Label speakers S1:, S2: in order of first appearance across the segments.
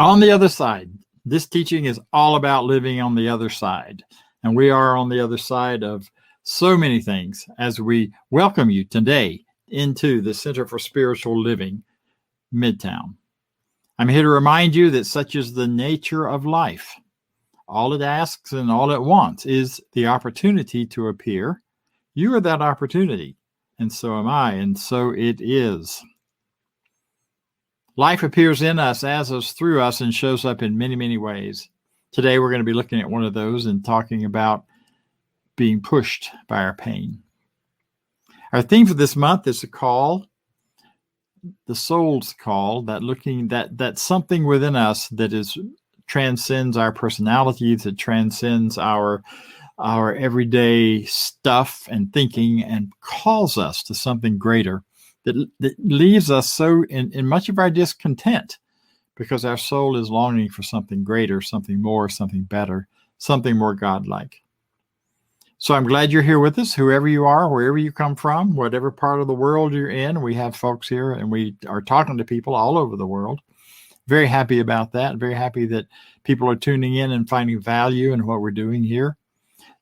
S1: On the other side. This teaching is all about living on the other side. And we are on the other side of so many things as we welcome you today into the Center for Spiritual Living, Midtown. I'm here to remind you that such is the nature of life. All it asks and all it wants is the opportunity to appear. You are that opportunity, and so am I, and so it is. Life appears in us, as us, through us, and shows up in many, many ways. Today, we're going to be looking at one of those and talking about being pushed by our pain. Our theme for this month is a call, the soul's call, that something within us that transcends our personalities, that transcends our everyday stuff and thinking, and calls us to something greater. That leaves us so in much of our discontent, because our soul is longing for something greater, something more, something better, something more godlike. So I'm glad you're here with us, whoever you are, wherever you come from, whatever part of the world you're in. We have folks here, and we are talking to people all over the world. Very happy about that. Very happy that people are tuning in and finding value in what we're doing here.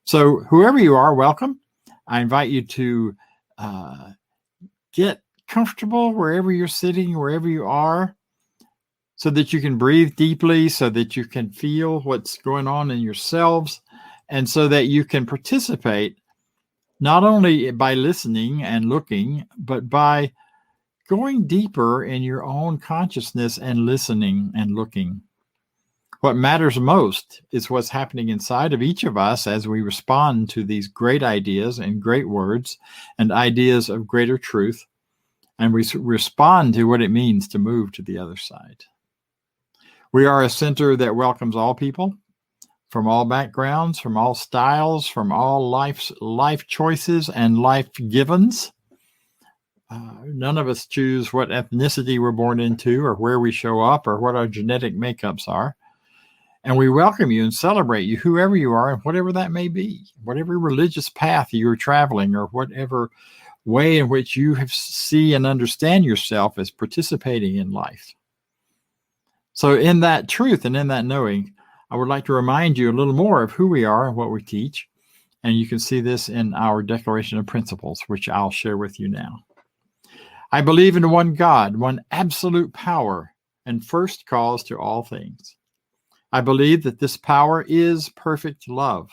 S1: So whoever you are, welcome. I invite you to get comfortable wherever you're sitting, wherever you are, so that you can breathe deeply, so that you can feel what's going on in yourselves, and so that you can participate not only by listening and looking, but by going deeper in your own consciousness and listening and looking. What matters most is what's happening inside of each of us as we respond to these great ideas and great words and ideas of greater truth. And we respond to what it means to move to the other side. We are a center that welcomes all people from all backgrounds, from all styles, from all life choices and life givens. None of us choose what ethnicity we're born into, or where we show up, or what our genetic makeups are. And we welcome you and celebrate you, whoever you are, and whatever that may be, whatever religious path you're traveling, or whatever way in which you see and understand yourself as participating in life. So in that truth and in that knowing, I would like to remind you a little more of who we are and what we teach. And you can see this in our Declaration of Principles, which I'll share with you now. I believe in one God, one absolute power, and first cause to all things. I believe that this power is perfect love,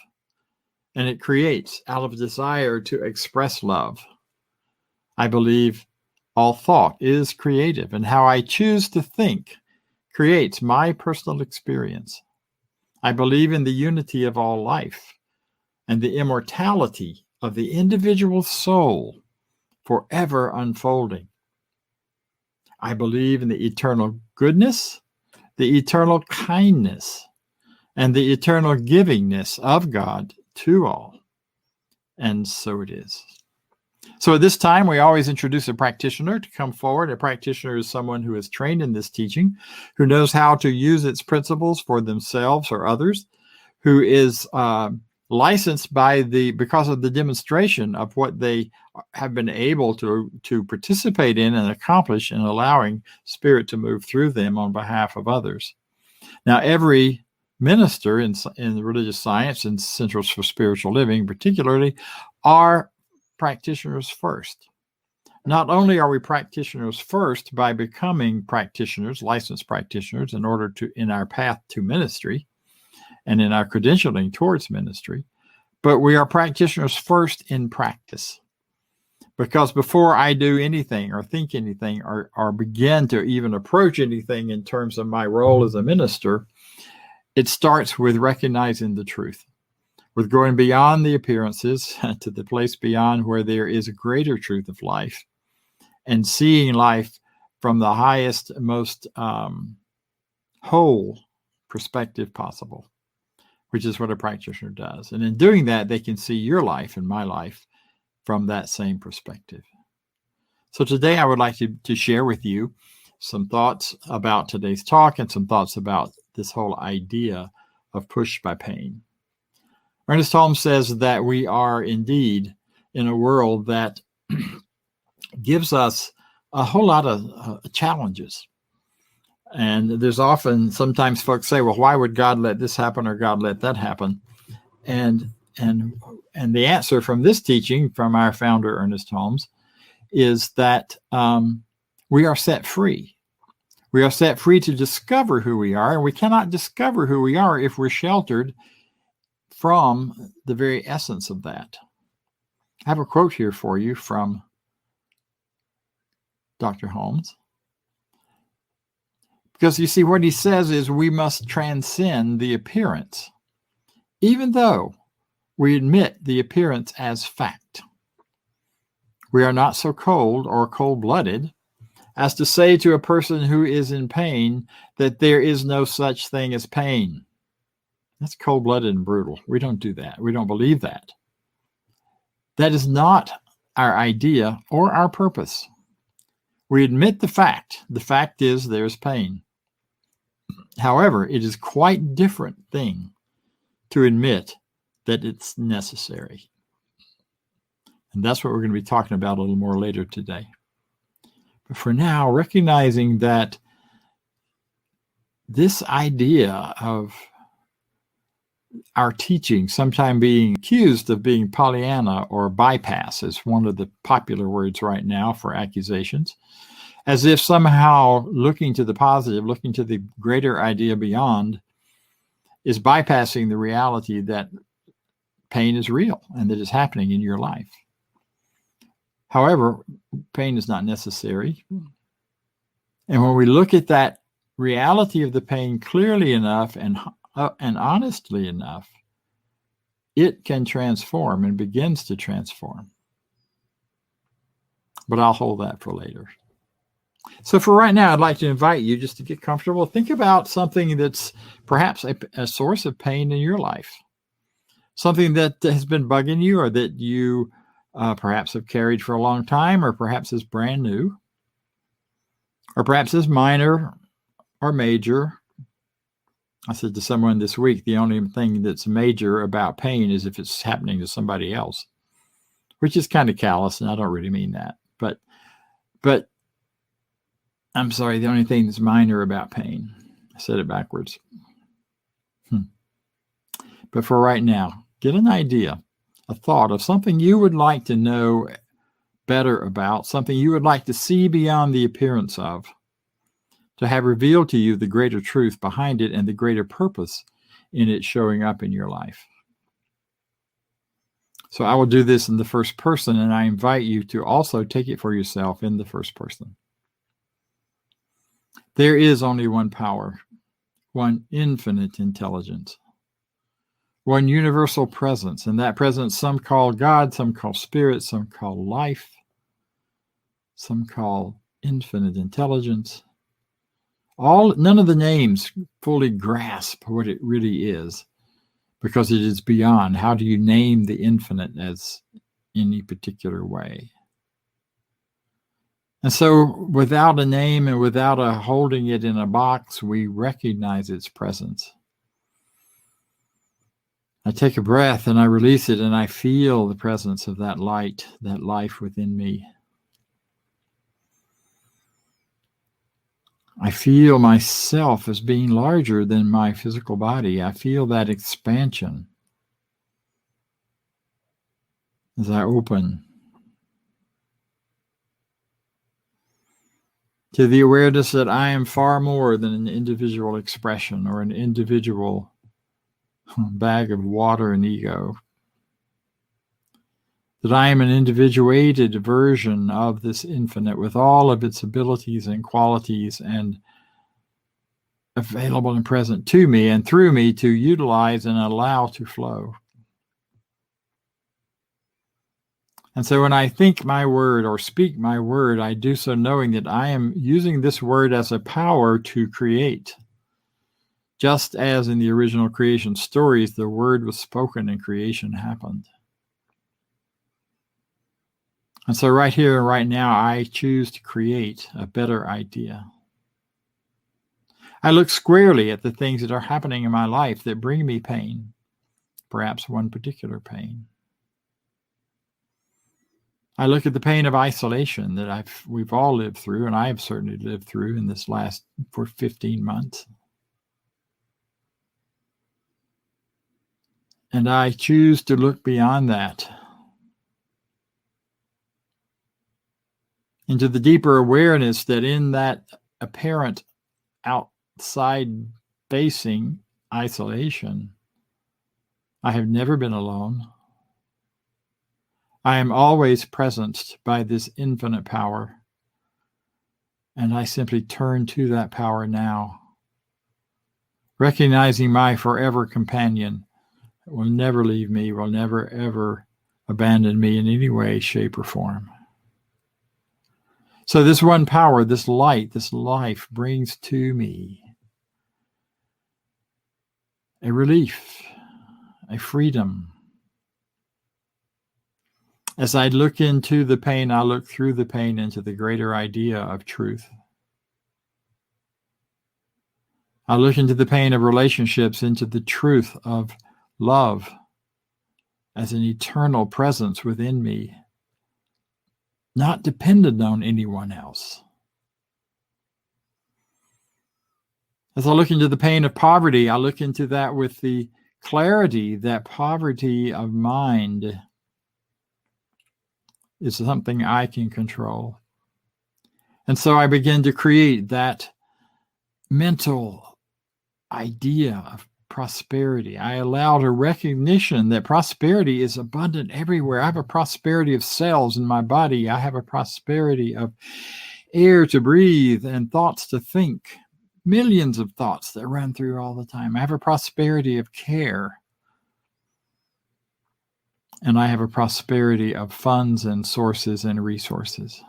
S1: and it creates out of desire to express love. I believe all thought is creative, and how I choose to think creates my personal experience. I believe in the unity of all life and the immortality of the individual soul forever unfolding. I believe in the eternal goodness, the eternal kindness, and the eternal givingness of God to all. And so it is. So at this time, we always introduce a practitioner to come forward. A practitioner is someone who is trained in this teaching, who knows how to use its principles for themselves or others, who is licensed because of the demonstration of what they have been able to participate in and accomplish in allowing Spirit to move through them on behalf of others. Now, every minister in religious science and Centers for Spiritual Living particularly are practitioners first. Not only are we practitioners first by becoming practitioners, licensed practitioners, in our path to ministry and in our credentialing towards ministry, but we are practitioners first in practice. Because before I do anything or think anything or begin to even approach anything in terms of my role as a minister, it starts with recognizing the truth, with going beyond the appearances to the place beyond where there is a greater truth of life, and seeing life from the highest, most whole perspective possible, which is what a practitioner does. And in doing that, they can see your life and my life from that same perspective. So today I would like to share with you some thoughts about today's talk and some thoughts about this whole idea of push by pain. Ernest Holmes says that we are indeed in a world that gives us a whole lot of challenges. And sometimes folks say, well, why would God let this happen or God let that happen? And the answer from this teaching from our founder, Ernest Holmes, is that we are set free. We are set free to discover who we are, and we cannot discover who we are if we're sheltered from the very essence of that. I have a quote here for you from Dr. Holmes. Because you see, what he says is we must transcend the appearance, even though we admit the appearance as fact. We are not so cold or cold-blooded as to say to a person who is in pain that there is no such thing as pain. That's cold-blooded and brutal. We don't do that. We don't believe that. That is not our idea or our purpose. We admit the fact. The fact is there's pain. However, it is quite a different thing to admit that it's necessary. And that's what we're going to be talking about a little more later today. But for now, recognizing that this idea of our teaching sometimes being accused of being Pollyanna or bypass is one of the popular words right now for accusations, as if somehow looking to the positive, looking to the greater idea beyond, is bypassing the reality that pain is real and that is happening in your life. However, pain is not necessary. And when we look at that reality of the pain clearly enough and honestly enough, it can transform and begins to transform. But I'll hold that for later. So for right now, I'd like to invite you just to get comfortable. Think about something that's perhaps a source of pain in your life. Something that has been bugging you, or that you perhaps have carried for a long time, or perhaps is brand new, or perhaps is minor or major. I said to someone this week, the only thing that's major about pain is if it's happening to somebody else, which is kind of callous, and I don't really mean that. But I'm sorry, the only thing that's minor about pain. I said it backwards. But for right now, get an idea, a thought of something you would like to know better about, something you would like to see beyond the appearance of, to have revealed to you the greater truth behind it and the greater purpose in it showing up in your life. So I will do this in the first person, and I invite you to also take it for yourself in the first person. There is only one power, one infinite intelligence, one universal presence, and that presence some call God, some call spirit, some call life, some call infinite intelligence. None of the names fully grasp what it really is, because it is beyond. How do you name the infinite as any particular way? And so without a name and without holding it in a box, we recognize its presence. I take a breath and I release it, and I feel the presence of that light, that life within me. I feel myself as being larger than my physical body. I feel that expansion as I open to the awareness that I am far more than an individual expression or an individual bag of water and ego. That I am an individuated version of this infinite with all of its abilities and qualities and available and present to me and through me to utilize and allow to flow. And so when I think my word or speak my word, I do so knowing that I am using this word as a power to create. Just as in the original creation stories, the word was spoken and creation happened. And so right here and right now, I choose to create a better idea. I look squarely at the things that are happening in my life that bring me pain, perhaps one particular pain. I look at the pain of isolation that we've all lived through, and I have certainly lived through in this last 15 months. And I choose to look beyond that into the deeper awareness that in that apparent outside-facing isolation, I have never been alone. I am always presenced by this infinite power, and I simply turn to that power now, recognizing my forever companion will never leave me, will never, ever abandon me in any way, shape, or form. So this one power, this light, this life brings to me a relief, a freedom. As I look into the pain, I look through the pain into the greater idea of truth. I look into the pain of relationships, into the truth of love as an eternal presence within me, not dependent on anyone else. As I look into the pain of poverty, I look into that with the clarity that poverty of mind is something I can control. And so I begin to create that mental idea of prosperity. I allowed a recognition that prosperity is abundant everywhere. I have a prosperity of cells in my body. I have a prosperity of air to breathe and thoughts to think. Millions of thoughts that run through all the time. I have a prosperity of care. And I have a prosperity of funds and sources and resources.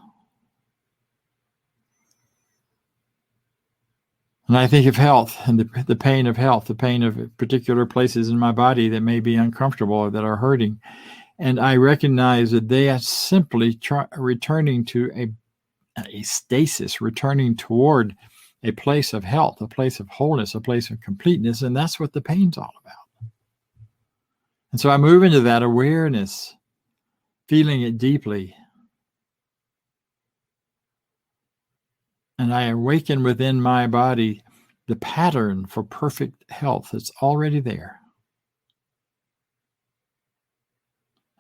S1: And I think of health and the pain of health, the pain of particular places in my body that may be uncomfortable or that are hurting. And I recognize that they are simply returning to a stasis, returning toward a place of health, a place of wholeness, a place of completeness. And that's what the pain's all about. And so I move into that awareness, feeling it deeply. And I awaken within my body the pattern for perfect health that's already there.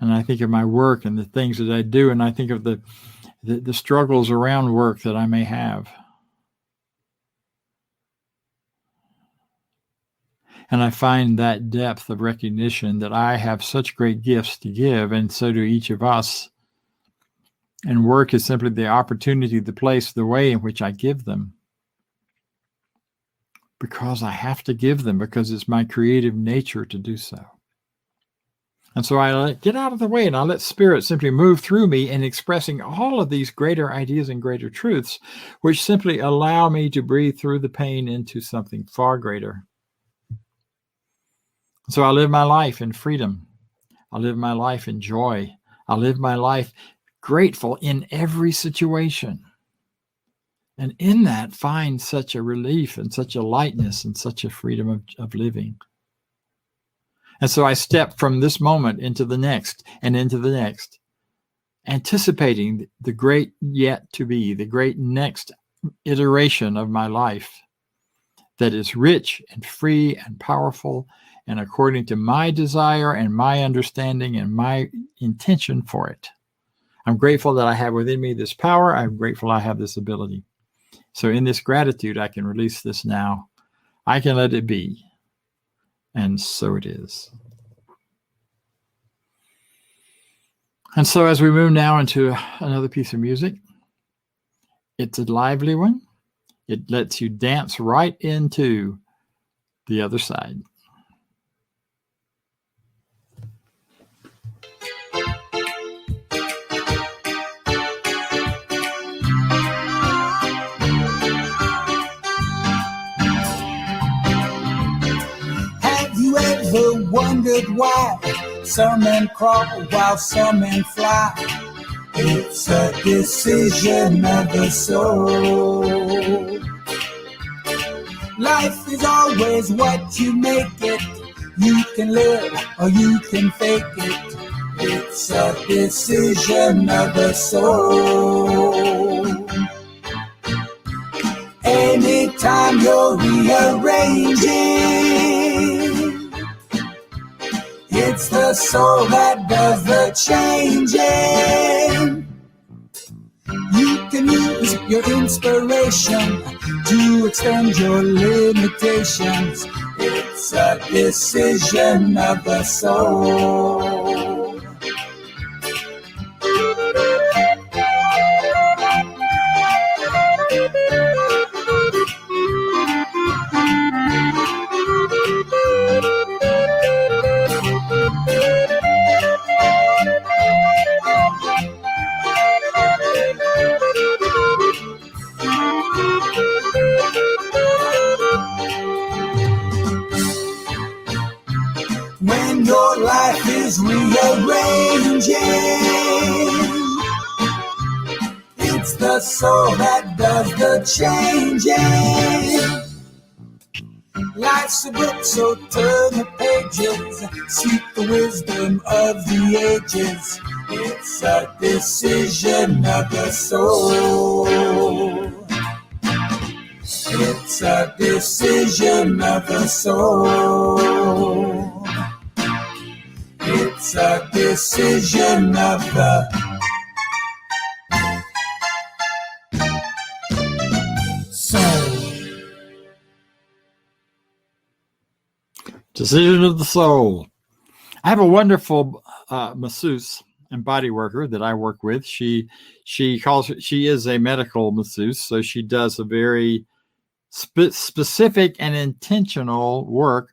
S1: And I think of my work and the things that I do, and I think of the struggles around work that I may have. And I find that depth of recognition that I have such great gifts to give, and so do each of us. And work is simply the opportunity, the place, the way in which I give them. Because I have to give them, because it's my creative nature to do so. And so I get out of the way and I let Spirit simply move through me in expressing all of these greater ideas and greater truths, which simply allow me to breathe through the pain into something far greater. So I live my life in freedom. I live my life in joy. I live my life grateful in every situation. And in that find such a relief and such a lightness and such a freedom of living. And so I step from this moment into the next and into the next, anticipating the great yet to be, the great next iteration of my life that is rich and free and powerful and according to my desire and my understanding and my intention for it. I'm grateful that I have within me this power. I'm grateful I have this ability. So in this gratitude, I can release this now. I can let it be. And so it is. And so as we move now into another piece of music, it's a lively one. It lets you dance right into the other side.
S2: Wondered why some men crawl while some men fly. It's a decision of the soul. Life is always what you make it. You can live or you can fake it. It's a decision of the soul. Anytime you're rearranging, it's the soul that does the changing. You can use your inspiration to extend your limitations. It's a decision of the soul. When your life is rearranging, it's the soul that does the changing. Life's a book, so turn the pages, seek the wisdom of the ages. It's a decision of the soul. It's a decision of the soul. It's a decision of the soul.
S1: Decision of the soul. I have a wonderful masseuse and body worker that I work with. She is a medical masseuse, so she does a very specific and intentional work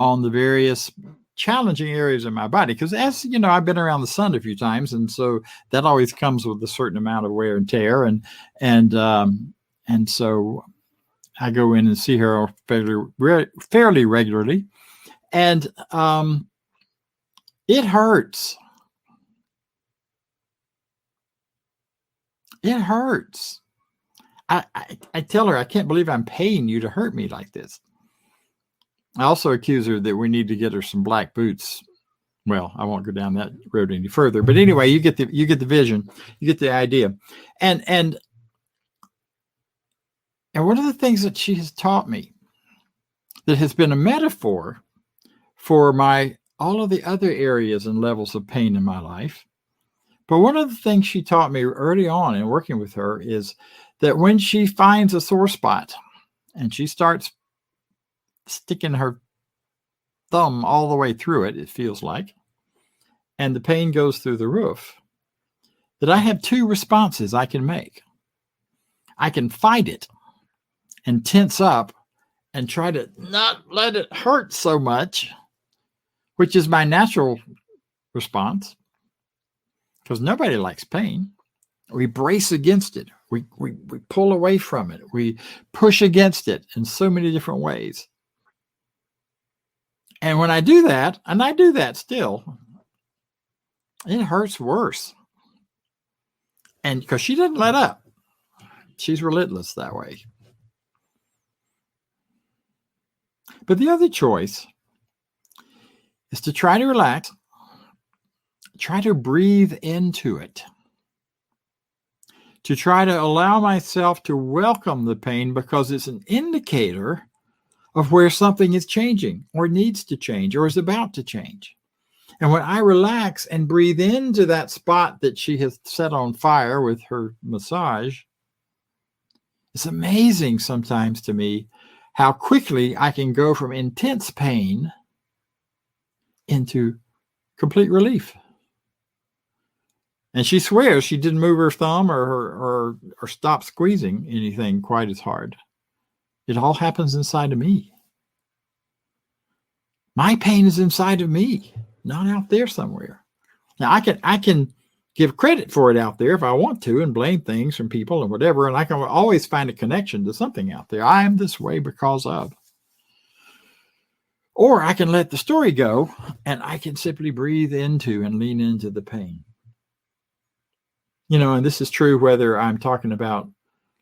S1: on the various challenging areas of my body. Because, as you know, I've been around the sun a few times, and so that always comes with a certain amount of wear and tear, and so I go in and see her fairly regularly, and it hurts. It hurts. I tell her, I can't believe I'm paying you to hurt me like this. I also accuse her that we need to get her some black boots. Well, I won't go down that road any further, but anyway, you get the vision, you get the idea, and one of the things that she has taught me that has been a metaphor for all of the other areas and levels of pain in my life. But one of the things she taught me early on in working with her is that when she finds a sore spot and she starts sticking her thumb all the way through it, it feels like, and the pain goes through the roof, that I have two responses I can make. I can fight it and tense up and try to not let it hurt so much, which is my natural response, because nobody likes pain. We brace against it. We pull away from it. We push against it in so many different ways. And when I do that, and I do that still, it hurts worse. And because she doesn't let up. She's relentless that way. But the other choice is to try to relax, try to breathe into it, to try to allow myself to welcome the pain because it's an indicator of where something is changing or needs to change or is about to change. And when I relax and breathe into that spot that she has set on fire with her massage, it's amazing sometimes to me how quickly I can go from intense pain into complete relief. And she swears she didn't move her thumb or stop squeezing anything quite as hard. It all happens inside of me. My pain is inside of me, not out there somewhere. Now I can give credit for it out there if I want to and blame things from people and whatever, and I can always find a connection to something out there. I am this way because of. Or I can let the story go and I can simply breathe into and lean into the pain. You know, and this is true whether I'm talking about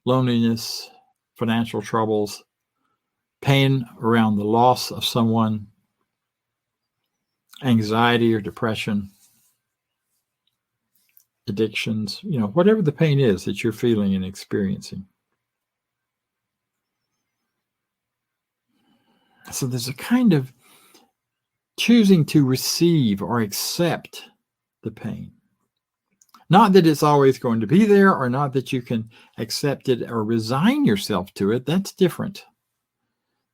S1: loneliness, financial troubles, pain around the loss of someone, anxiety or depression, addictions, whatever the pain is that you're feeling and experiencing. So there's a kind of choosing to receive or accept the pain. Not that it's always going to be there, or not that you can accept it or resign yourself to it. That's different.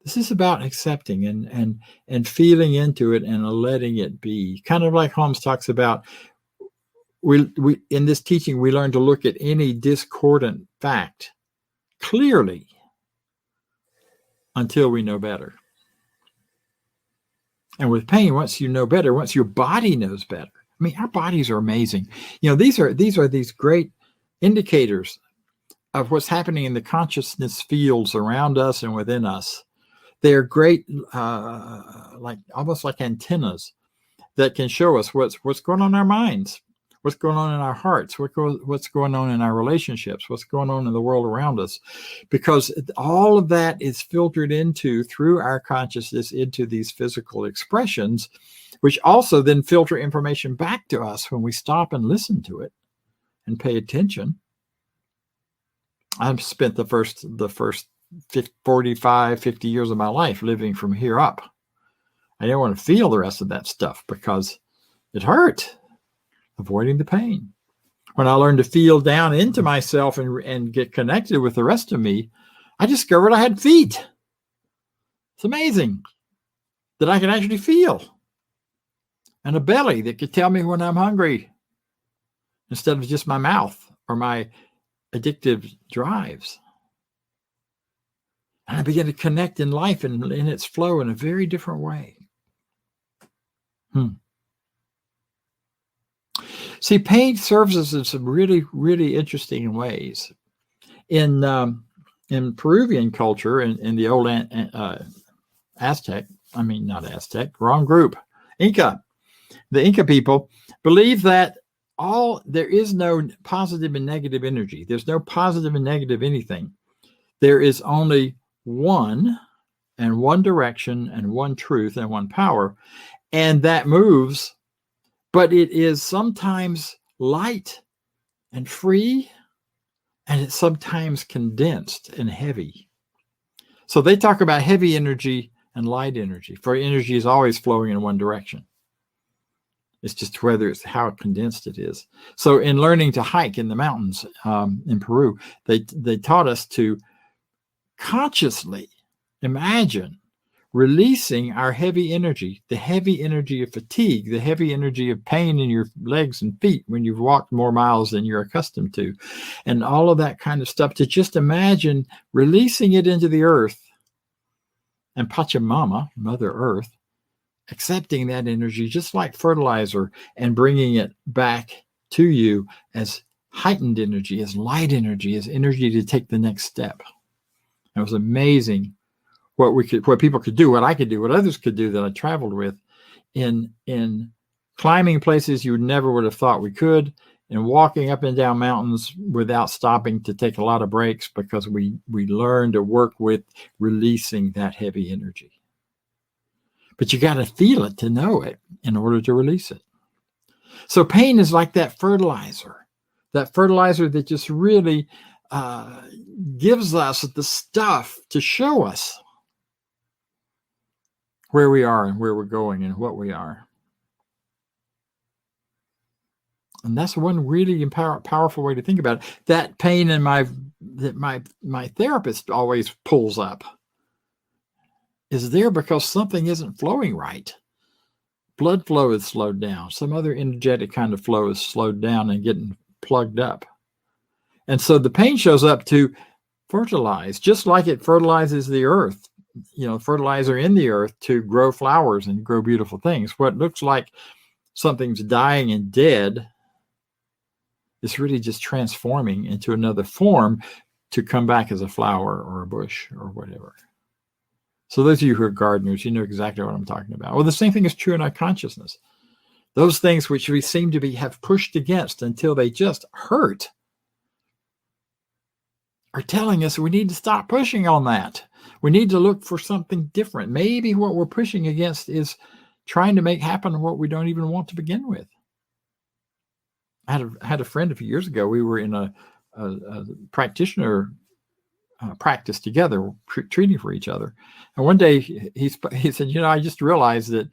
S1: This is about accepting and feeling into it and letting it be. Kind of like Holmes talks about, we in this teaching, we learn to look at any discordant fact clearly until we know better. And with pain, once you know better, once your body knows better. I mean, our bodies are amazing. These are these great indicators of what's happening in the consciousness fields around us and within us. They're great, like almost like antennas that can show us what's going on in our minds, what's going on in our hearts, what's going on in our relationships, what's going on in the world around us, because all of that is filtered through our consciousness into these physical expressions, which also then filter information back to us when we stop and listen to it and pay attention. I've spent the first 45, 50 years of my life living from here up. I didn't want to feel the rest of that stuff because it hurt, avoiding the pain. When I learned to feel down into myself and get connected with the rest of me, I discovered I had feet. It's amazing that I can actually feel. And a belly that could tell me when I'm hungry instead of just my mouth or my addictive drives. And I began to connect in life and in its flow in a very different way. See, pain serves us in some really, really interesting ways. In Peruvian culture, in the old Aztec, not Aztec, wrong group, Inca. The Inca people believe that there is no positive and negative energy. There's no positive and negative anything. There is only one direction and one truth and one power, and that moves, but it is sometimes light and free, and it's sometimes condensed and heavy. So they talk about heavy energy and light energy, for energy is always flowing in one direction. It's just how condensed it is. So in learning to hike in the mountains in Peru, they taught us to consciously imagine releasing our heavy energy, the heavy energy of fatigue, the heavy energy of pain in your legs and feet when you've walked more miles than you're accustomed to, and all of that kind of stuff, to just imagine releasing it into the earth, and Pachamama, Mother Earth, accepting that energy just like fertilizer and bringing it back to you as heightened energy, as light energy, as energy to take the next step. It was amazing what people could do, what I could do, what others could do that I traveled with in climbing places you never would have thought we could, and walking up and down mountains without stopping to take a lot of breaks, because we learned to work with releasing that heavy energy. But you got to feel it to know it in order to release it. So pain is like that fertilizer that just really gives us the stuff to show us where we are and where we're going and what we are. And that's one really powerful way to think about it. That pain in that my therapist always pulls up is there because something isn't flowing right. Blood flow is slowed down. Some other energetic kind of flow is slowed down and getting plugged up. And so the pain shows up to fertilize, just like it fertilizes the earth, fertilizer in the earth to grow flowers and grow beautiful things. What looks like something's dying and dead is really just transforming into another form to come back as a flower or a bush or whatever. So those of you who are gardeners, you know exactly what I'm talking about. Well, the same thing is true in our consciousness. Those things which we seem to have pushed against until they just hurt are telling us we need to stop pushing on that. We need to look for something different. Maybe what we're pushing against is trying to make happen what we don't even want to begin with. I had a friend a few years ago. We were in a practitioner practice together, treating for each other. And one day he said, I just realized that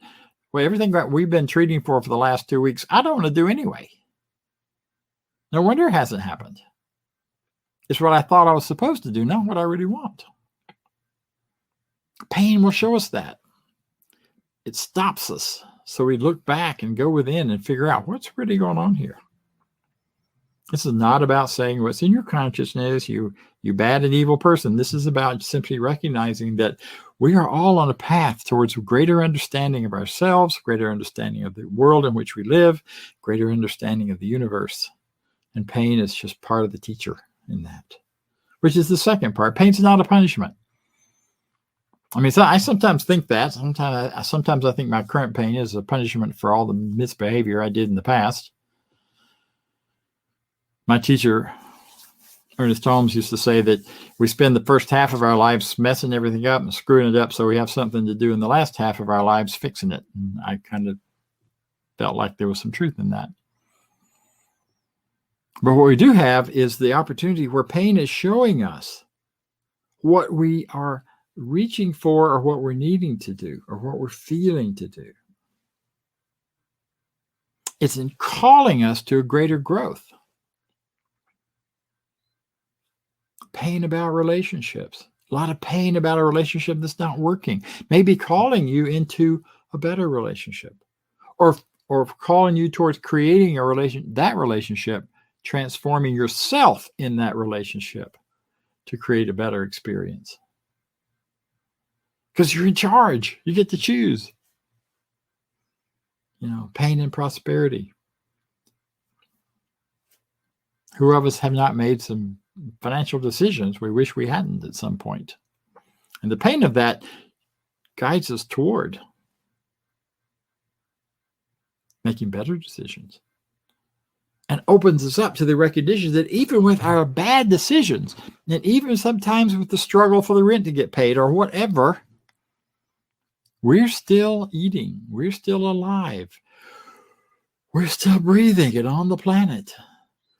S1: everything that we've been treating for the last 2 weeks, I don't want to do anyway. No wonder it hasn't happened. It's what I thought I was supposed to do, not what I really want. Pain will show us that. It stops us. So we look back and go within and figure out what's really going on here. This is not about saying what's in your consciousness, you bad and evil person. This is about simply recognizing that we are all on a path towards greater understanding of ourselves, greater understanding of the world in which we live, greater understanding of the universe. And pain is just part of the teacher in that, which is the second part. Pain's not a punishment. I mean, so I sometimes think that. Sometimes I think my current pain is a punishment for all the misbehavior I did in the past. My teacher, Ernest Holmes, used to say that we spend the first half of our lives messing everything up and screwing it up so we have something to do in the last half of our lives fixing it. And I kind of felt like there was some truth in that. But what we do have is the opportunity where pain is showing us what we are reaching for or what we're needing to do or what we're feeling to do. It's in calling us to a greater growth. Pain about relationships. A lot of pain about a relationship that's not working. Maybe calling you into a better relationship. Or calling you towards creating that relationship, transforming yourself in that relationship to create a better experience. Because you're in charge. You get to choose. Pain and prosperity. Who of us have not made some financial decisions we wish we hadn't at some point? And the pain of that guides us toward making better decisions and opens us up to the recognition that even with our bad decisions, and even sometimes with the struggle for the rent to get paid or whatever, we're still eating. We're still alive. We're still breathing and on the planet.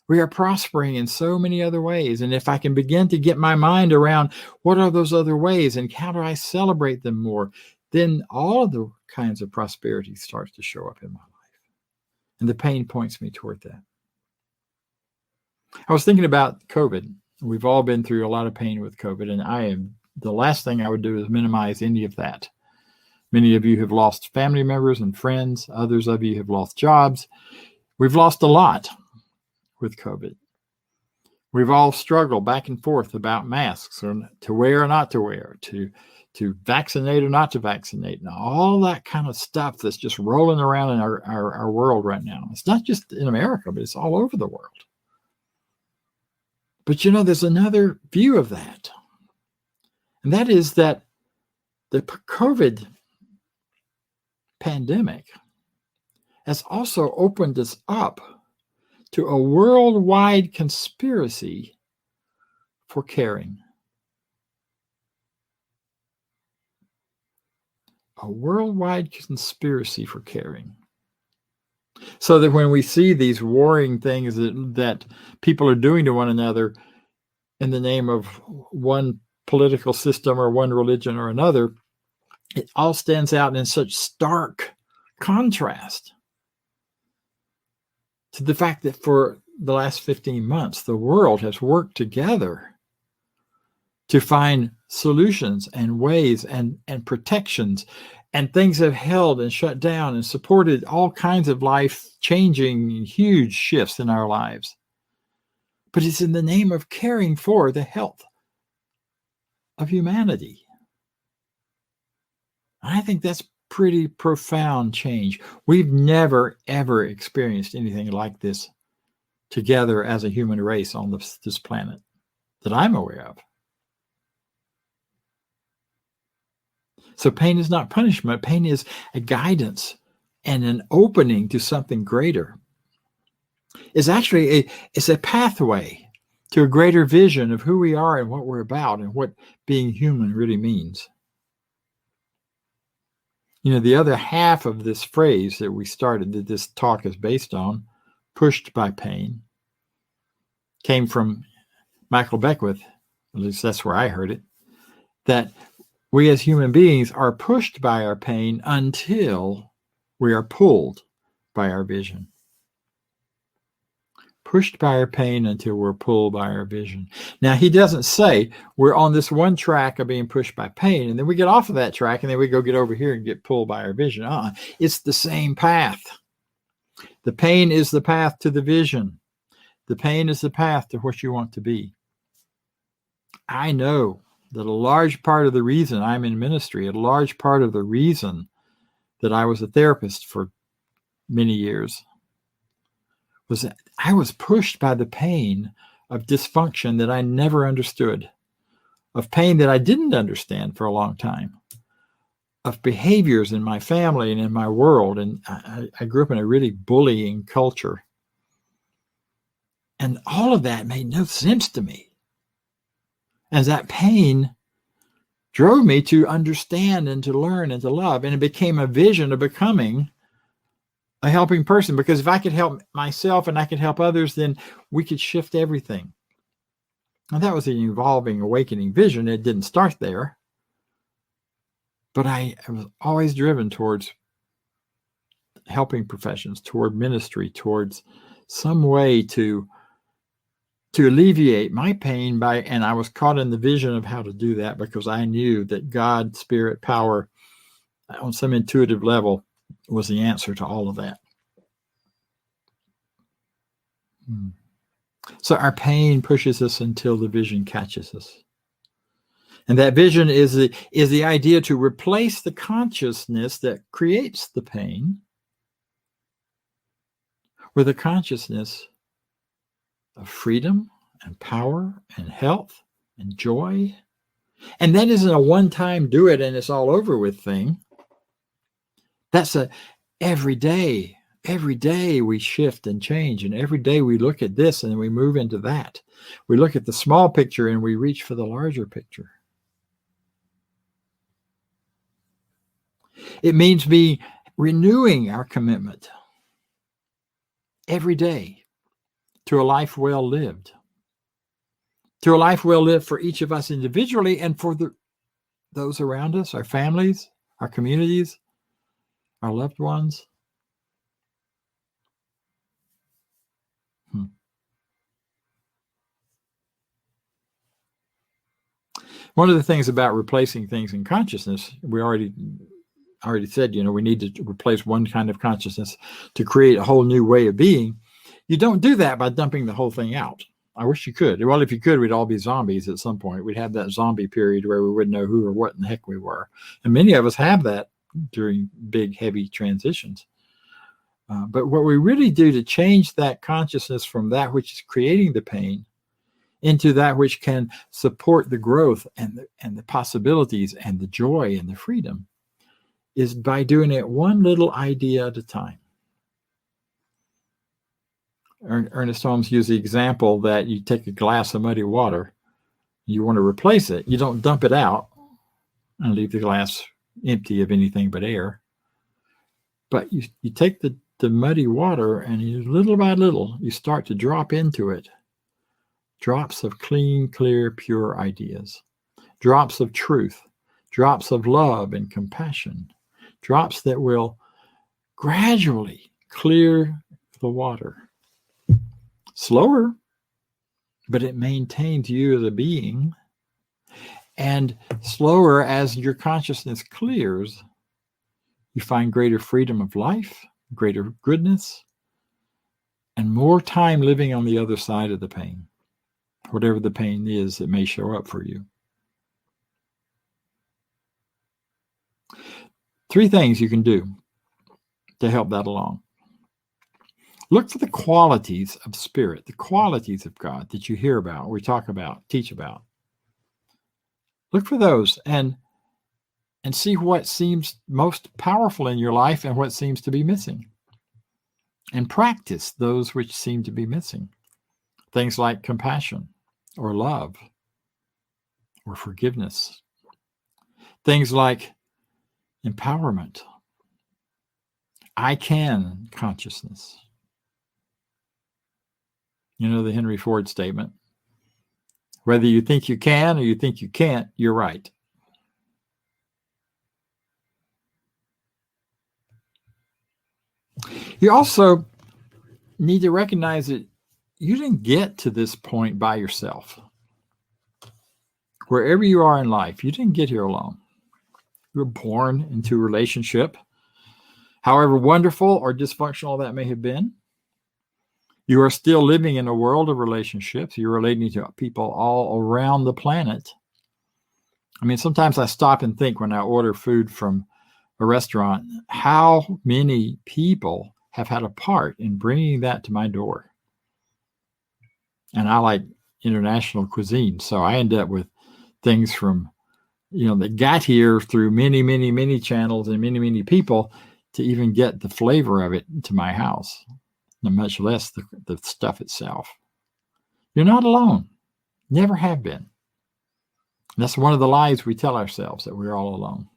S1: We are prospering in so many other ways. And if I can begin to get my mind around what are those other ways and how do I celebrate them more, then all of the kinds of prosperity starts to show up in my life. And the pain points me toward that. I was thinking about COVID. We've all been through a lot of pain with COVID, and the last thing I would do is minimize any of that. Many of you have lost family members and friends. Others of you have lost jobs. We've lost a lot with COVID. We've all struggled back and forth about masks, or to wear or not to wear, to vaccinate or not to vaccinate, and all that kind of stuff that's just rolling around in our world right now. It's not just in America, but it's all over the world. But there's another view of that. And that is that the COVID pandemic has also opened us up to a worldwide conspiracy for caring. A worldwide conspiracy for caring. So that when we see these warring things that people are doing to one another in the name of one political system or one religion or another, it all stands out in such stark contrast to the fact that for the last 15 months, the world has worked together to find solutions and ways and protections, and things have held and shut down and supported all kinds of life-changing, huge shifts in our lives. But it's in the name of caring for the health of humanity. I think that's pretty profound change. We've never, ever experienced anything like this together as a human race on this planet that I'm aware of. So pain is not punishment. Pain is a guidance and an opening to something greater. It's actually it's a pathway to a greater vision of who we are and what we're about and what being human really means. The other half of this phrase that we started, that this talk is based on, pushed by pain, came from Michael Beckwith, at least that's where I heard it, that we as human beings are pushed by our pain until we are pulled by our vision. Pushed by our pain until we're pulled by our vision. Now, he doesn't say we're on this one track of being pushed by pain, and then we get off of that track, and then we go get over here and get pulled by our vision. It's the same path. The pain is the path to the vision. The pain is the path to what you want to be. I know that a large part of the reason I'm in ministry, a large part of the reason that I was a therapist for many years, was that I was pushed by the pain of dysfunction that I never understood, of pain that I didn't understand for a long time, of behaviors in my family and in my world. And I grew up in a really bullying culture. And all of that made no sense to me. And that pain drove me to understand and to learn and to love. And it became a vision of becoming a helping person, because if I could help myself and I could help others, then we could shift everything. And that was an evolving, awakening vision. It didn't start there, but I was always driven towards helping professions, toward ministry, towards some way to alleviate my pain and I was caught in the vision of how to do that, because I knew that God, spirit, power, on some intuitive level, was the answer to all of that. So our pain pushes us until the vision catches us. And that vision is the idea to replace the consciousness that creates the pain with a consciousness of freedom and power and health and joy. And that isn't a one-time do it and it's all over with thing. That's every day we shift and change, and every day we look at this and we move into that. We look at the small picture and we reach for the larger picture. It means renewing our commitment every day to a life well lived. To a life well lived for each of us individually and for those around us, our families, our communities, our loved ones. One of the things about replacing things in consciousness, we already said, we need to replace one kind of consciousness to create a whole new way of being. You don't do that by dumping the whole thing out. I wish you could. Well, if you could, we'd all be zombies at some point. We'd have that zombie period where we wouldn't know who or what in the heck we were. And many of us have that during big, heavy transitions. But what we really do to change that consciousness from that which is creating the pain into that which can support the growth and the possibilities and the joy and the freedom is by doing it one little idea at a time. Ernest Holmes used the example that you take a glass of muddy water, you want to replace it. You don't dump it out and leave the glass empty of anything but air. But you take the muddy water and little by little, you start to drop into it drops of clean, clear, pure ideas, drops of truth, drops of love and compassion, drops that will gradually clear the water. Slower, but it maintains you as a being. And slower as your consciousness clears, you find greater freedom of life, greater goodness, and more time living on the other side of the pain, whatever the pain is that may show up for you. 3 things you can do to help that along. Look for the qualities of spirit, the qualities of God that you hear about, we talk about, teach about. Look for those and see what seems most powerful in your life and what seems to be missing. And practice those which seem to be missing. Things like compassion or love or forgiveness. Things like empowerment, I can consciousness, You know the Henry Ford statement. Whether you think you can or you think you can't, you're right. You also need to recognize that you didn't get to this point by yourself. Wherever you are in life, you didn't get here alone. You were born into a relationship, however wonderful or dysfunctional that may have been. You are still living in a world of relationships. You're relating to people all around the planet. I mean, sometimes I stop and think when I order food from a restaurant, how many people have had a part in bringing that to my door. And I like international cuisine, so I end up with things from, that got here through many, many, many channels and many, many people to even get the flavor of it to my house, much less the stuff itself. You're not alone. Never have been. That's one of the lies we tell ourselves, that we're all alone.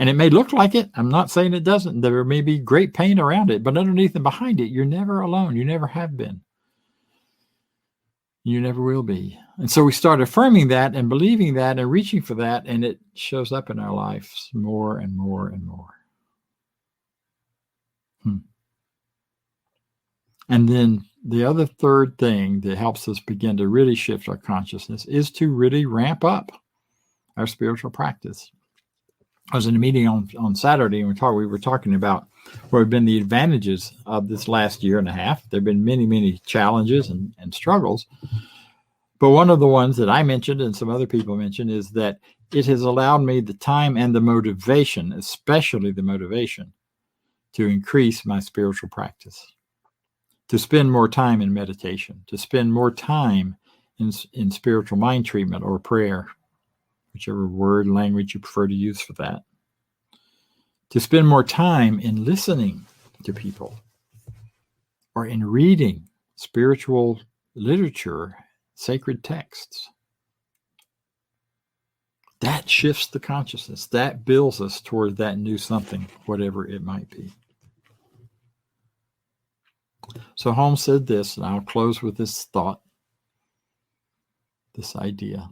S1: And it may look like it. I'm not saying it doesn't. There may be great pain around it, but underneath and behind it, you're never alone. You never have been. You never will be. And so we start affirming that and believing that and reaching for that, and it shows up in our lives more and more and more. And then the other third thing that helps us begin to really shift our consciousness is to really ramp up our spiritual practice. I was in a meeting on Saturday, and we were talking about what have been the advantages of this last year and a half. There have been many, many challenges and struggles. But one of the ones that I mentioned and some other people mentioned is that it has allowed me the time and the motivation, especially the motivation, to increase my spiritual practice, to spend more time in meditation, to spend more time in spiritual mind treatment or prayer, whichever word, language you prefer to use for that, to spend more time in listening to people or in reading spiritual literature, sacred texts. That shifts the consciousness. That builds us toward that new something, whatever it might be. So Holmes said this, and I'll close with this thought, this idea,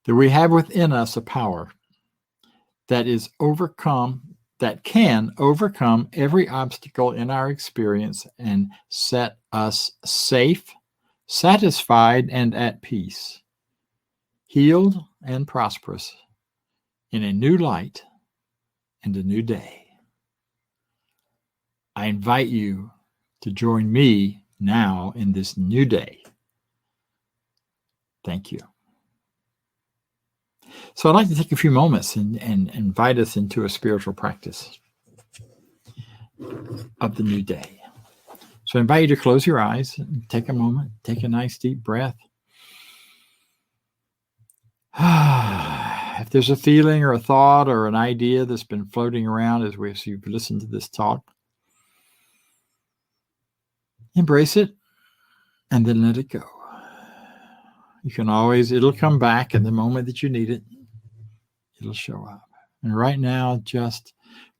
S1: that we have within us a power that can overcome every obstacle in our experience and set us safe, satisfied, and at peace, healed and prosperous in a new light and a new day. I invite you to join me now in this new day. Thank you. So I'd like to take a few moments and invite us into a spiritual practice of the new day. So I invite you to close your eyes and take a moment, take a nice deep breath. If there's a feeling or a thought or an idea that's been floating around as you've listened to this talk, embrace it and then let it go. You can it'll come back at the moment that you need it. It'll show up. And right now, just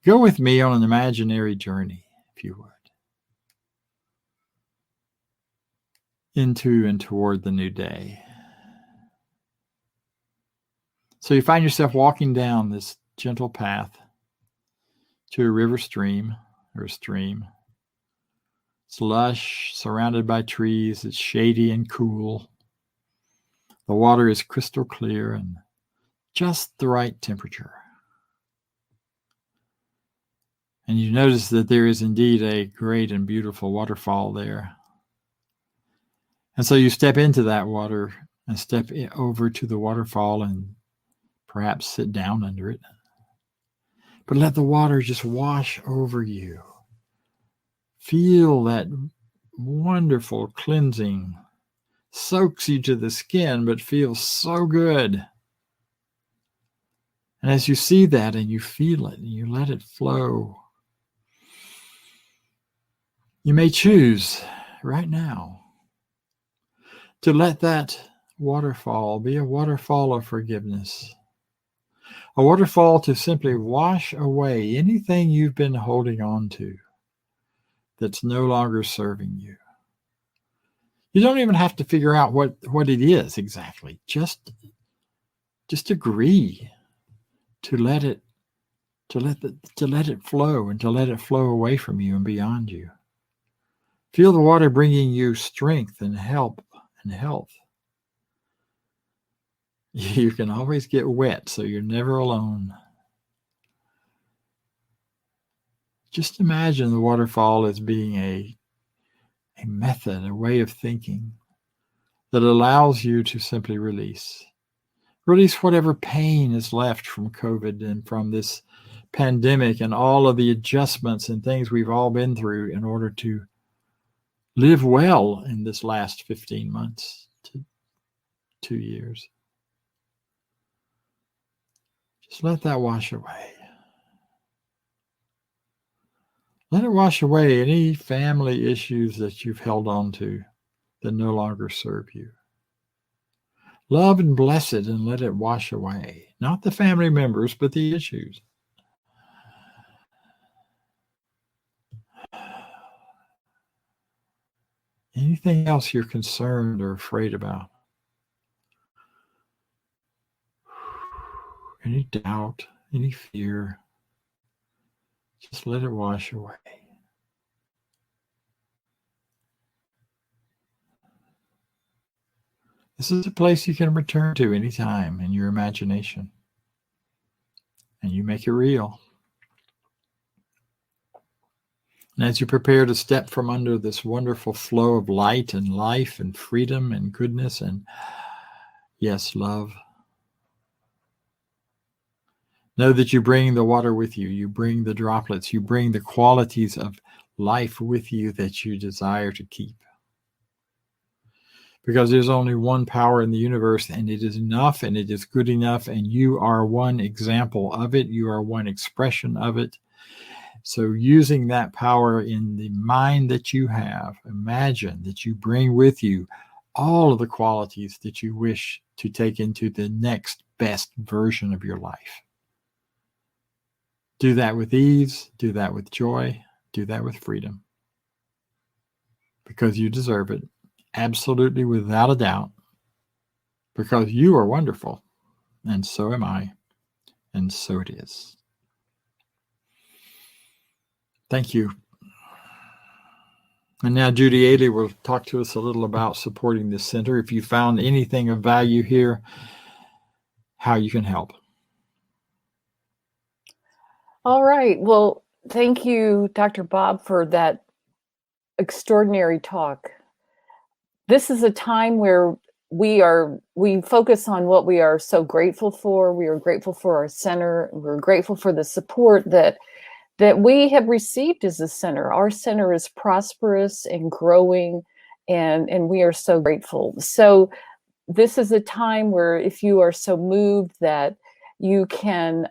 S1: go with me on an imaginary journey, if you would, into and toward the new day. So you find yourself walking down this gentle path to a river stream or a stream. It's lush, surrounded by trees. It's shady and cool. The water is crystal clear and just the right temperature. And you notice that there is indeed a great and beautiful waterfall there. And so you step into that water and step over to the waterfall and perhaps sit down under it. But let the water just wash over you. Feel that wonderful cleansing. Soaks you to the skin, but feels so good. And as you see that and you feel it and you let it flow, you may choose right now to let that waterfall be a waterfall of forgiveness, a waterfall to simply wash away anything you've been holding on to that's no longer serving you. You don't even have to figure out what it is exactly. Just agree to let it flow, and to let it flow away from you and beyond you. Feel the water bringing you strength and help and health. You can always get wet, so you're never alone. Just imagine the waterfall as being a method, a way of thinking that allows you to simply release. Release whatever pain is left from COVID and from this pandemic and all of the adjustments and things we've all been through in order to live well in this last 15 months to 2 years. Just let that wash away. Let it wash away any family issues that you've held on to that no longer serve you. Love and bless it and let it wash away. Not the family members, but the issues. Anything else you're concerned or afraid about? Any doubt, any fear? Just let it wash away. This is a place you can return to anytime in your imagination. And you make it real. And as you prepare to step from under this wonderful flow of light and life and freedom and goodness and, yes, love, know that you bring the water with you. You bring the droplets. You bring the qualities of life with you that you desire to keep. Because there's only one power in the universe, and it is enough, and it is good enough, and you are one example of it. You are one expression of it. So using that power in the mind that you have, imagine that you bring with you all of the qualities that you wish to take into the next best version of your life. Do that with ease, do that with joy, do that with freedom. Because you deserve it, absolutely without a doubt. Because you are wonderful, and so am I, and so it is. Thank you. And now Judy Ailey will talk to us a little about supporting this center. If you found anything of value here, how you can help.
S3: All right. Well, thank you, Dr. Bob, for that extraordinary talk. This is a time where we focus on what we are so grateful for. We are grateful for our center. We're grateful for the support that we have received as a center. Our center is prosperous and growing, and we are so grateful. So this is a time where if you are so moved that you can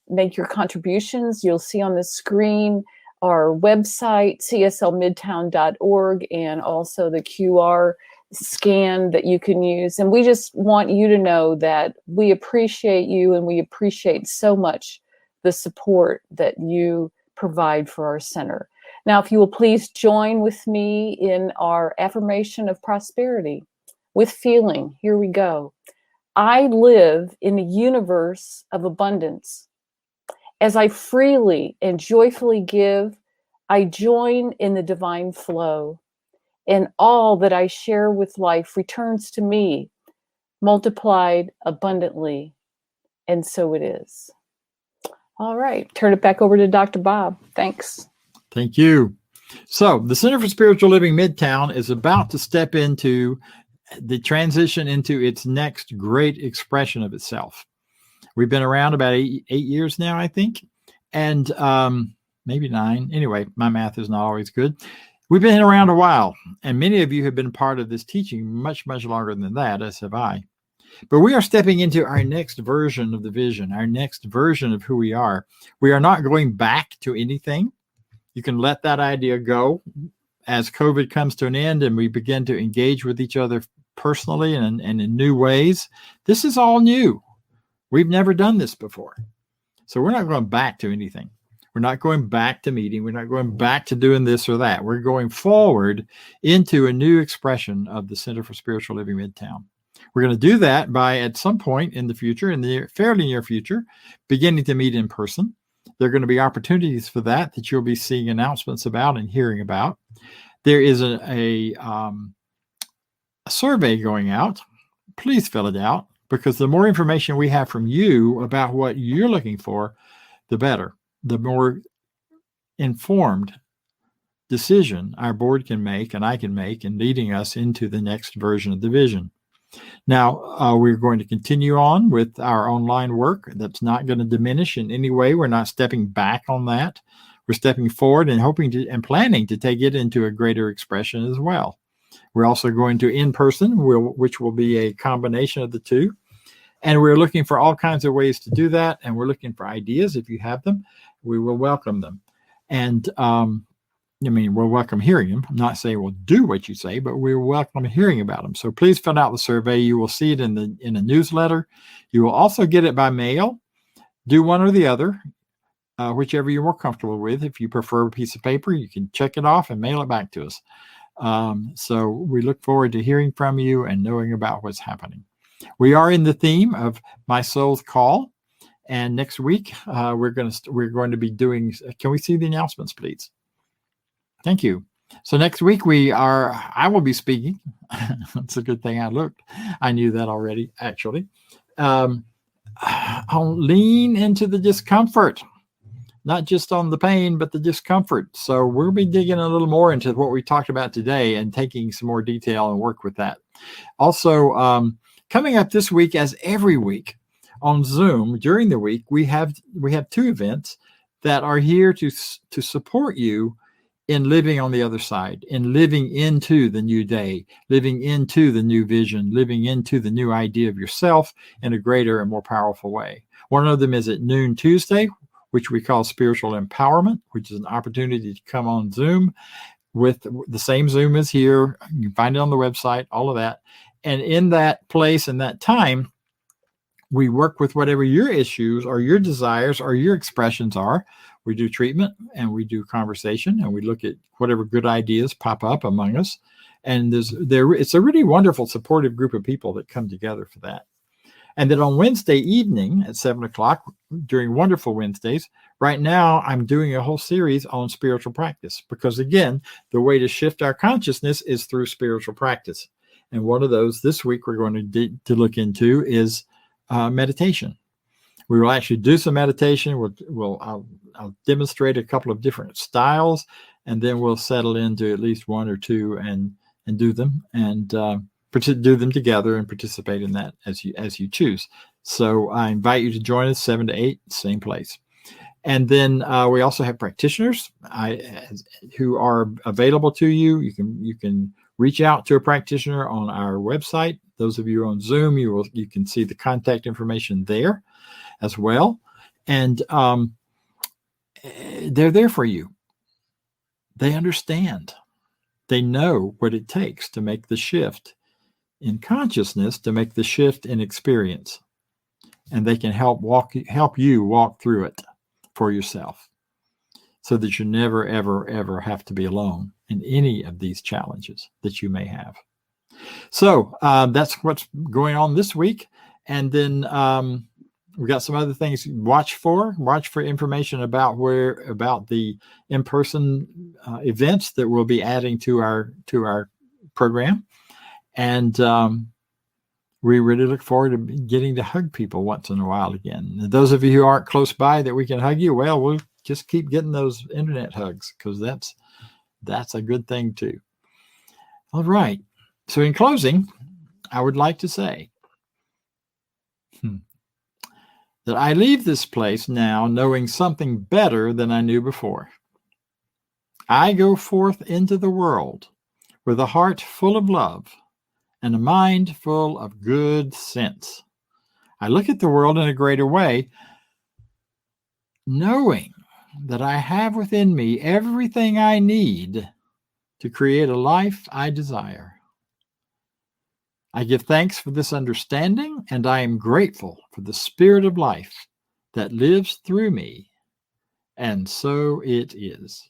S3: make your contributions, you'll see on the screen our website, cslmidtown.org, and also the QR scan that you can use. And we just want you to know that we appreciate you, and we appreciate so much the support that you provide for our center. Now, if you will please join with me in our affirmation of prosperity with feeling. Here we go. I live in a universe of abundance. As I freely and joyfully give, I join in the divine flow, and all that I share with life returns to me, multiplied abundantly, and so it is. All right, turn it back over to Dr. Bob. Thanks.
S1: Thank you. So the Center for Spiritual Living Midtown is about to step into the transition into its next great expression of itself. We've been around about eight years now, I think, and maybe 9. Anyway, my math is not always good. We've been around a while, and many of you have been part of this teaching much, much longer than that, as have I. But we are stepping into our next version of the vision, our next version of who we are. We are not going back to anything. You can let that idea go as COVID comes to an end and we begin to engage with each other personally and in new ways. This is all new. We've never done this before. So we're not going back to anything. We're not going back to meeting. We're not going back to doing this or that. We're going forward into a new expression of the Center for Spiritual Living Midtown. We're going to do that by, at some point in the future, in the fairly near future, beginning to meet in person. There are going to be opportunities for that you'll be seeing announcements about and hearing about. There is a survey going out. Please fill it out, because the more information we have from you about what you're looking for, the better. The more informed decision our board can make and I can make in leading us into the next version of the vision. Now, we're going to continue on with our online work. That's not going to diminish in any way. We're not stepping back on that. We're stepping forward and hoping to and planning to take it into a greater expression as well. We're also going to in-person, which will be a combination of the two. And we're looking for all kinds of ways to do that. And we're looking for ideas. If you have them, we will welcome them. And we'll welcome hearing them. I'm not saying we'll do what you say, but we're welcome hearing about them. So please fill out the survey. You will see it in a newsletter. You will also get it by mail. Do one or the other, whichever you're more comfortable with. If you prefer a piece of paper, you can check it off and mail it back to us. So we look forward to hearing from you and knowing about what's happening. We are in the theme of My Soul's Call. And next week, we're going to be doing, can we see the announcements, please? Thank you. So next week I will be speaking. It's a good thing I looked. I knew that already, actually. I'll lean into the discomfort, not just on the pain, but the discomfort. So we'll be digging a little more into what we talked about today and taking some more detail and work with that. Also, coming up this week, as every week on Zoom during the week, we have two events that are here to support you in living on the other side, in living into the new day, living into the new vision, living into the new idea of yourself in a greater and more powerful way. One of them is at noon Tuesday, which we call Spiritual Empowerment, which is an opportunity to come on Zoom with the same Zoom as here. You can find it on the website, all of that. And in that place and that time, we work with whatever your issues or your desires or your expressions are. We do treatment and we do conversation and we look at whatever good ideas pop up among us. And it's a really wonderful, supportive group of people that come together for that. And then on Wednesday evening at 7:00 during Wonderful Wednesdays, right now I'm doing a whole series on spiritual practice because, again, the way to shift our consciousness is through spiritual practice. And one of those this week we're going to look into is meditation. We will actually do some meditation. I'll demonstrate a couple of different styles, and then we'll settle into at least one or two and do them and do them together and participate in that as you choose. So I invite you to join us 7 to 8, same place. And then we also have practitioners who are available to you. You can reach out to a practitioner on our website. Those of you on Zoom, you can see the contact information there as well. And they're there for you. They understand. They know what it takes to make the shift in consciousness, to make the shift in experience. And they can help you walk through it for yourself so that you never, ever, ever have to be alone in any of these challenges that you may have. So that's what's going on this week. And then we've got some other things to watch for information about the in-person events that we'll be adding to our program. And we really look forward to getting to hug people once in a while again. And those of you who aren't close by that we can hug you, well, we'll just keep getting those internet hugs because that's a good thing too. All right. So in closing, I would like to say that I leave this place now knowing something better than I knew before. I go forth into the world with a heart full of love and a mind full of good sense. I look at the world in a greater way, knowing that I have within me everything I need to create a life I desire. I give thanks for this understanding, and I am grateful for the spirit of life that lives through me And so it is.